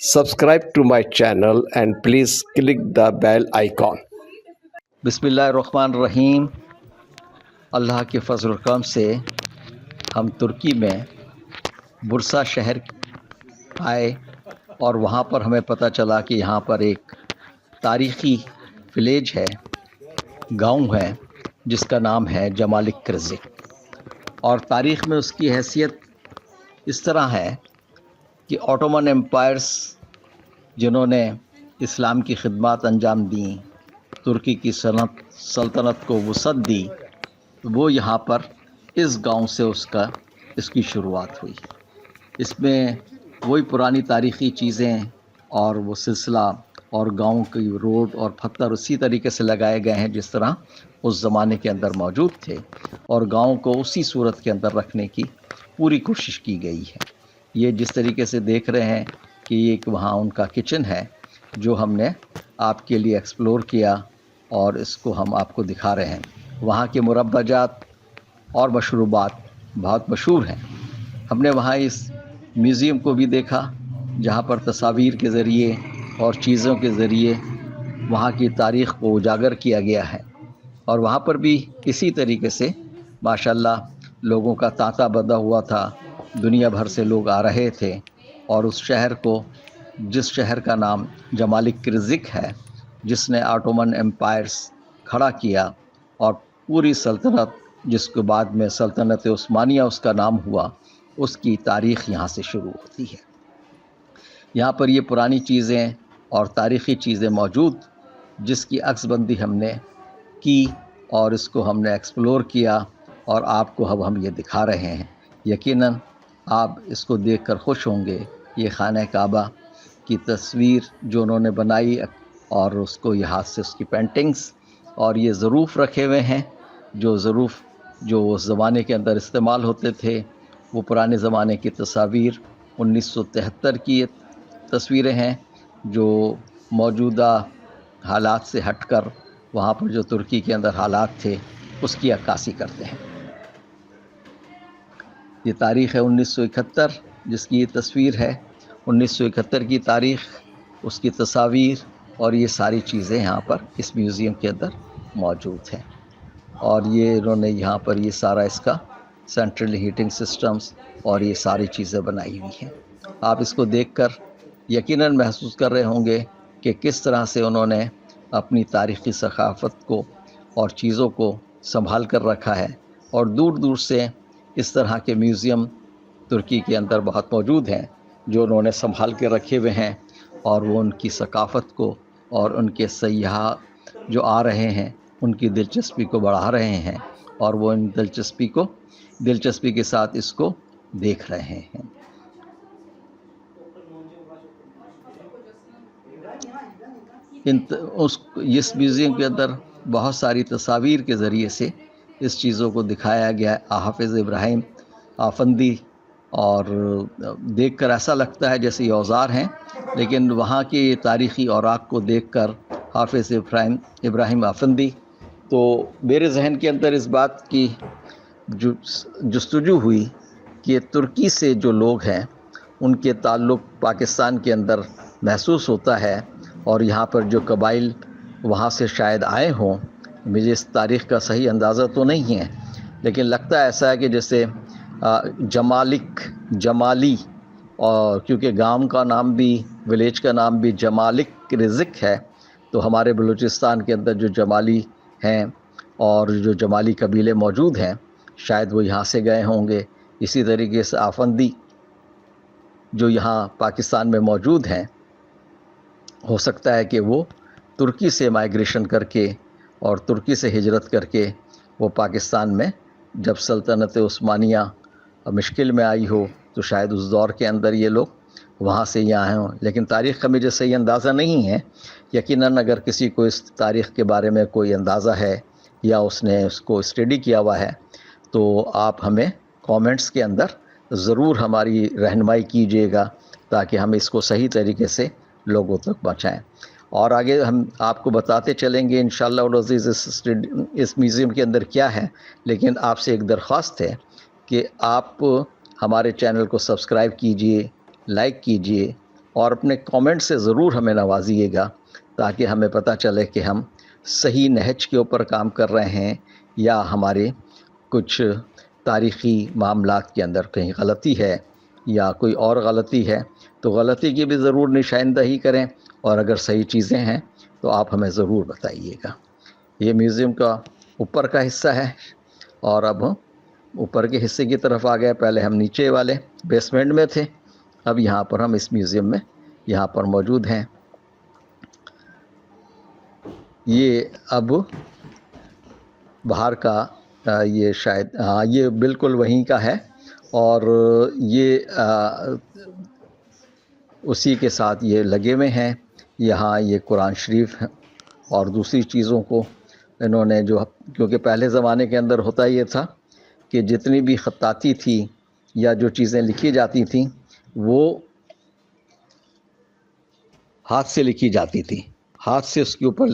Subscribe to my channel and please click the bell icon. بسم اللہ الرحمن الرحیم۔ اللہ کے فضل و کرم سے ہم ترکی میں برسا شہر آئے اور وہاں پر ہمیں پتہ چلا کہ یہاں پر ایک تاریخی ولیج ہے، گاؤں ہے، جس کا نام ہے جمالک کرزک، اور تاریخ میں اس کی حیثیت اس طرح ہے کہ آٹومن امپائرس جنہوں نے اسلام کی خدمات انجام دیں، ترکی کی سلطنت کو وسعت دی، وہ یہاں پر اس گاؤں سے اس کی شروعات ہوئی۔ اس میں وہی پرانی تاریخی چیزیں اور وہ سلسلہ اور گاؤں کی روڈ اور پتھر اسی طریقے سے لگائے گئے ہیں جس طرح اس زمانے کے اندر موجود تھے، اور گاؤں کو اسی صورت کے اندر رکھنے کی پوری کوشش کی گئی ہے۔ یہ جس طریقے سے دیکھ رہے ہیں کہ ایک وہاں ان کا کچن ہے جو ہم نے آپ کے لیے ایکسپلور کیا، اور اس کو ہم آپ کو دکھا رہے ہیں۔ وہاں کے مربع جات اور مشروبات بہت مشہور ہیں۔ ہم نے وہاں اس میوزیم کو بھی دیکھا جہاں پر تصاویر کے ذریعے اور چیزوں کے ذریعے وہاں کی تاریخ کو اجاگر کیا گیا ہے، اور وہاں پر بھی اسی طریقے سے ماشاءاللہ لوگوں کا تانتا بندھا ہوا تھا، دنیا بھر سے لوگ آ رہے تھے، اور اس شہر کو، جس شہر کا نام جمالک کرزک ہے، جس نے آٹومن امپائرس کھڑا کیا اور پوری سلطنت، جس کے بعد میں سلطنت عثمانیہ اس کا نام ہوا، اس کی تاریخ یہاں سے شروع ہوتی ہے۔ یہاں پر یہ پرانی چیزیں اور تاریخی چیزیں موجود، جس کی عکس بندی ہم نے کی اور اس کو ہم نے ایکسپلور کیا، اور آپ کو اب ہم یہ دکھا رہے ہیں۔ یقیناً آپ اس کو دیکھ کر خوش ہوں گے۔ یہ خانہ کعبہ کی تصویر جو انہوں نے بنائی، اور اس کو یہ ہاتھ سے اس کی پینٹنگز اور یہ ظروف رکھے ہوئے ہیں، جو ظروف جو اس زمانے کے اندر استعمال ہوتے تھے، وہ پرانے زمانے کی تصاویر 1973 کی یہ تصویریں ہیں جو موجودہ حالات سے ہٹ کر وہاں پر جو ترکی کے اندر حالات تھے اس کی عکاسی کرتے ہیں۔ یہ تاریخ ہے 1971 جس کی یہ تصویر ہے۔ 1971 کی تاریخ، اس کی تصاویر اور یہ ساری چیزیں یہاں پر اس میوزیم کے اندر موجود ہیں، اور یہ انہوں نے یہاں پر یہ سارا اس کا سینٹرل ہیٹنگ سسٹمز اور یہ ساری چیزیں بنائی ہوئی ہیں۔ آپ اس کو دیکھ کر یقیناً محسوس کر رہے ہوں گے کہ کس طرح سے انہوں نے اپنی تاریخی ثقافت کو اور چیزوں کو سنبھال کر رکھا ہے، اور دور دور سے اس طرح کے میوزیم ترکی کے اندر بہت موجود ہیں جو انہوں نے سنبھال کے رکھے ہوئے ہیں، اور وہ ان کی ثقافت کو اور ان کے سیاح جو آ رہے ہیں ان کی دلچسپی کو بڑھا رہے ہیں، اور وہ ان دلچسپی کے ساتھ اس کو دیکھ رہے ہیں۔ اس میوزیم کے اندر بہت ساری تصاویر کے ذریعے سے اس چیزوں کو دکھایا گیا ہے۔ حافظ ابراہیم آفندی، اور دیکھ کر ایسا لگتا ہے جیسے یہ اوزار ہیں، لیکن وہاں کے تاریخی اوراق کو دیکھ کر حافظ ابراہیم آفندی، تو میرے ذہن کے اندر اس بات کی جستجو ہوئی کہ ترکی سے جو لوگ ہیں ان کے تعلق پاکستان کے اندر محسوس ہوتا ہے، اور یہاں پر جو قبائل وہاں سے شاید آئے ہوں، مجھے اس تاریخ کا صحیح اندازہ تو نہیں ہے، لیکن لگتا ایسا ہے کہ جیسے جمالی، اور کیونکہ گاؤں کا نام بھی، ولیج کا نام بھی جمالک کرزک ہے، تو ہمارے بلوچستان کے اندر جو جمالی ہیں اور جو جمالی قبیلے موجود ہیں شاید وہ یہاں سے گئے ہوں گے۔ اسی طریقے سے آفندی جو یہاں پاکستان میں موجود ہیں، ہو سکتا ہے کہ وہ ترکی سے مائیگریشن کر کے اور ترکی سے ہجرت کر کے وہ پاکستان میں جب سلطنت عثمانیہ مشکل میں آئی ہو تو شاید اس دور کے اندر یہ لوگ وہاں سے یہاں آئے ہوں، لیکن تاریخ کا مجھے صحیح اندازہ نہیں ہے۔ یقیناً اگر کسی کو اس تاریخ کے بارے میں کوئی اندازہ ہے یا اس نے اس کو اسٹڈی کیا ہوا ہے تو آپ ہمیں کومنٹس کے اندر ضرور ہماری رہنمائی کیجیے گا، تاکہ ہم اس کو صحیح طریقے سے لوگوں تک پہنچائیں، اور آگے ہم آپ کو بتاتے چلیں گے انشاءاللہ العزیز اس میوزیم کے اندر کیا ہے۔ لیکن آپ سے ایک درخواست ہے کہ آپ ہمارے چینل کو سبسکرائب کیجئے، لائک کیجئے، اور اپنے کامنٹ سے ضرور ہمیں نوازیے گا تاکہ ہمیں پتہ چلے کہ ہم صحیح نہج کے اوپر کام کر رہے ہیں یا ہمارے کچھ تاریخی معاملات کے اندر کہیں غلطی ہے یا کوئی اور غلطی ہے، تو غلطی کی بھی ضرور نشاندہی کریں، اور اگر صحیح چیزیں ہیں تو آپ ہمیں ضرور بتائیے گا۔ یہ میوزیم کا اوپر کا حصہ ہے، اور اب ہم اوپر کے حصے کی طرف آ گئے۔ پہلے ہم نیچے والے بیسمنٹ میں تھے، اب یہاں پر ہم اس میوزیم میں یہاں پر موجود ہیں۔ یہ اب باہر کا یہ شاید یہ بالکل وہیں کا ہے، اور یہ اسی کے ساتھ یہ لگے ہوئے ہیں۔ یہاں یہ قرآن شریف اور دوسری چیزوں کو انہوں نے جو، کیونکہ پہلے زمانے کے اندر ہوتا یہ تھا کہ جتنی بھی خطاطی تھی یا جو چیزیں لکھی جاتی تھیں وہ ہاتھ سے لکھی جاتی تھی، ہاتھ سے اس کے اوپر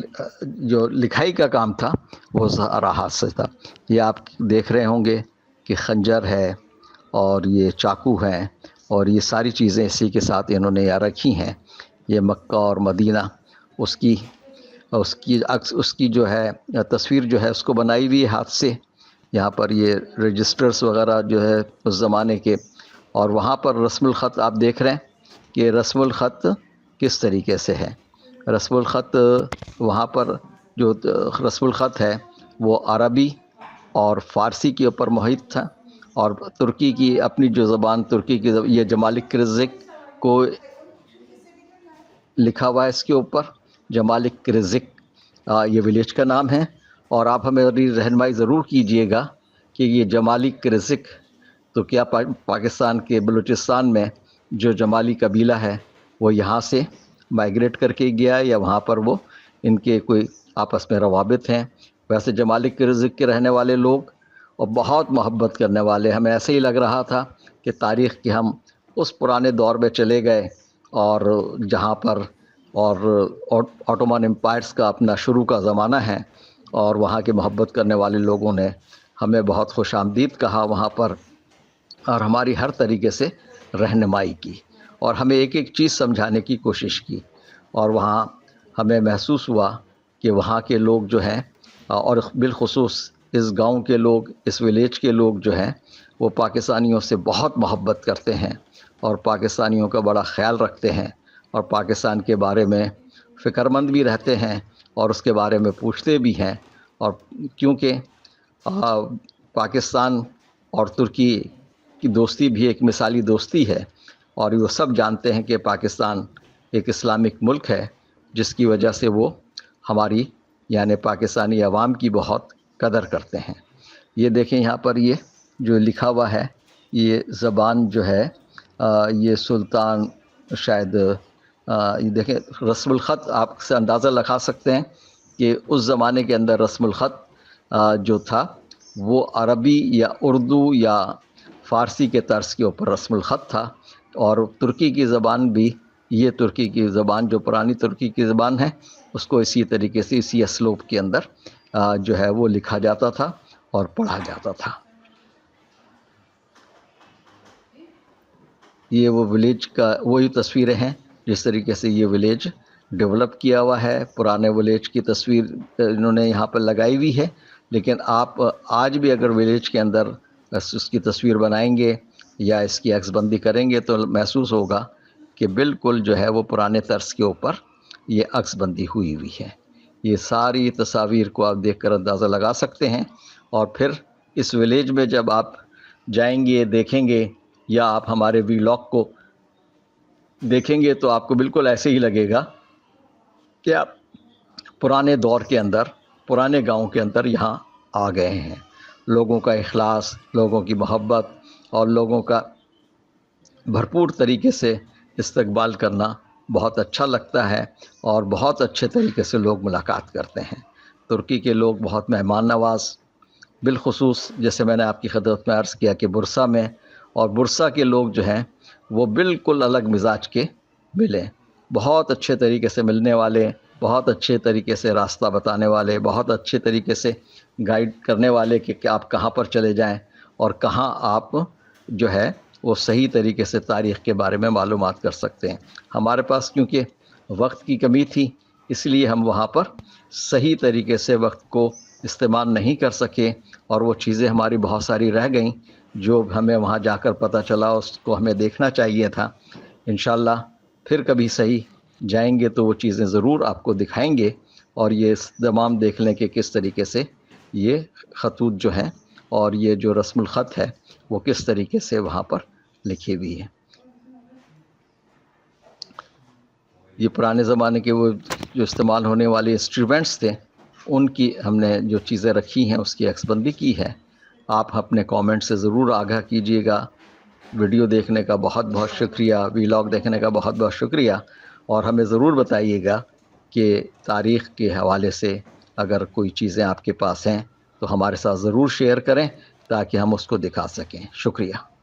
جو لکھائی کا کام تھا وہ سارا ہاتھ سے تھا۔ یہ آپ دیکھ رہے ہوں گے کہ خنجر ہے اور یہ چاقو ہے، اور یہ ساری چیزیں اسی کے ساتھ انہوں نے یہاں رکھی ہیں۔ یہ مکہ اور مدینہ اس کی جو ہے تصویر جو ہے اس کو بنائی ہوئی ہے ہاتھ سے۔ یہاں پر یہ رجسٹرز وغیرہ جو ہے اس زمانے کے، اور وہاں پر رسم الخط آپ دیکھ رہے ہیں کہ رسم الخط کس طریقے سے ہے۔ رسم الخط وہاں پر جو رسم الخط ہے وہ عربی اور فارسی کے اوپر محیط تھا، اور ترکی کی اپنی جو زبان ترکی کی یہ جمالک کرزک کو لکھا ہوا ہے اس کے اوپر۔ جمالک کرزک یہ ولیج کا نام ہے، اور آپ ہمیں رہنمائی ضرور کیجئے گا کہ یہ جمالک کرزک تو کیا پاکستان کے بلوچستان میں جو جمالی قبیلہ ہے وہ یہاں سے مائیگریٹ کر کے گیا، یا وہاں پر وہ ان کے کوئی آپس میں روابط ہیں۔ ویسے جمالک کرزک کے رہنے والے لوگ اور بہت محبت کرنے والے، ہمیں ایسے ہی لگ رہا تھا کہ تاریخ کے ہم اس پرانے دور میں چلے گئے، اور جہاں پر اور آٹومان امپائرس کا اپنا شروع کا زمانہ ہے، اور وہاں کے محبت کرنے والے لوگوں نے ہمیں بہت خوش آمدید کہا وہاں پر، اور ہماری ہر طریقے سے رہنمائی کی، اور ہمیں ایک ایک چیز سمجھانے کی کوشش کی، اور وہاں ہمیں محسوس ہوا کہ وہاں کے لوگ جو ہیں، اور بالخصوص اس گاؤں کے لوگ، اس ولیج کے لوگ جو ہیں، وہ پاکستانیوں سے بہت محبت کرتے ہیں، اور پاکستانیوں کا بڑا خیال رکھتے ہیں، اور پاکستان کے بارے میں فکر مند بھی رہتے ہیں، اور اس کے بارے میں پوچھتے بھی ہیں۔ اور کیونکہ پاکستان اور ترکی کی دوستی بھی ایک مثالی دوستی ہے، اور وہ سب جانتے ہیں کہ پاکستان ایک اسلامک ملک ہے، جس کی وجہ سے وہ ہماری یعنی پاکستانی عوام کی بہت قدر کرتے ہیں۔ یہ دیکھیں یہاں پر یہ جو لکھا ہوا ہے، یہ زبان جو ہے یہ سلطان شاید یہ دیکھیں رسم الخط آپ سے اندازہ لگا سکتے ہیں کہ اس زمانے کے اندر رسم الخط جو تھا وہ عربی یا اردو یا فارسی کے طرز کے اوپر رسم الخط تھا، اور ترکی کی زبان بھی، یہ ترکی کی زبان جو پرانی ترکی کی زبان ہے اس کو اسی طریقے سے اسی اسلوب کے اندر جو ہے وہ لکھا جاتا تھا اور پڑھا جاتا تھا۔ یہ وہ ولیج کا وہی تصویریں ہیں جس طریقے سے یہ ولیج ڈیولپ کیا ہوا ہے۔ پرانے ولیج کی تصویر انہوں نے یہاں پر لگائی ہوئی ہے، لیکن آپ آج بھی اگر ولیج کے اندر اس کی تصویر بنائیں گے یا اس کی عکس بندی کریں گے تو محسوس ہوگا کہ بالکل جو ہے وہ پرانے طرز کے اوپر یہ عکس بندی ہوئی ہوئی ہے۔ یہ ساری تصاویر کو آپ دیکھ کر اندازہ لگا سکتے ہیں، اور پھر اس ولیج میں جب آپ جائیں گے دیکھیں گے، یا آپ ہمارے ویلاگ کو دیکھیں گے تو آپ کو بالکل ایسے ہی لگے گا کہ آپ پرانے دور کے اندر، پرانے گاؤں کے اندر یہاں آ گئے ہیں۔ لوگوں کا اخلاص، لوگوں کی محبت اور لوگوں کا بھرپور طریقے سے استقبال کرنا بہت اچھا لگتا ہے، اور بہت اچھے طریقے سے لوگ ملاقات کرتے ہیں۔ ترکی کے لوگ بہت مہمان نواز، بالخصوص جیسے میں نے آپ کی خدمت میں عرض کیا کہ برسا میں، اور برسا کے لوگ جو ہیں وہ بالکل الگ مزاج کے ملے، بہت اچھے طریقے سے ملنے والے، بہت اچھے طریقے سے راستہ بتانے والے، بہت اچھے طریقے سے گائیڈ کرنے والے کہ آپ کہاں پر چلے جائیں اور کہاں آپ جو ہے وہ صحیح طریقے سے تاریخ کے بارے میں معلومات کر سکتے ہیں۔ ہمارے پاس کیونکہ وقت کی کمی تھی، اس لیے ہم وہاں پر صحیح طریقے سے وقت کو استعمال نہیں کر سکے، اور وہ چیزیں ہماری بہت ساری رہ گئیں جو ہمیں وہاں جا کر پتہ چلا، اس کو ہمیں دیکھنا چاہیے تھا۔ انشاءاللہ پھر کبھی صحیح جائیں گے تو وہ چیزیں ضرور آپ کو دکھائیں گے، اور یہ تمام دیکھ لیں کہ کس طریقے سے یہ خطوط جو ہیں اور یہ جو رسم الخط ہے وہ کس طریقے سے وہاں پر لکھی ہوئی ہے۔ یہ پرانے زمانے کے وہ جو استعمال ہونے والے انسٹرومنٹس تھے، ان کی ہم نے جو چیزیں رکھی ہیں اس کی عکس بندی کی ہے۔ آپ اپنے کامنٹ سے ضرور آگاہ کیجیے گا۔ ویڈیو دیکھنے کا بہت بہت شکریہ، ویلاگ دیکھنے کا بہت بہت شکریہ، اور ہمیں ضرور بتائیے گا کہ تاریخ کے حوالے سے اگر کوئی چیزیں آپ کے پاس ہیں تو ہمارے ساتھ ضرور شیئر کریں تاکہ ہم اس کو دکھا سکیں۔ شکریہ۔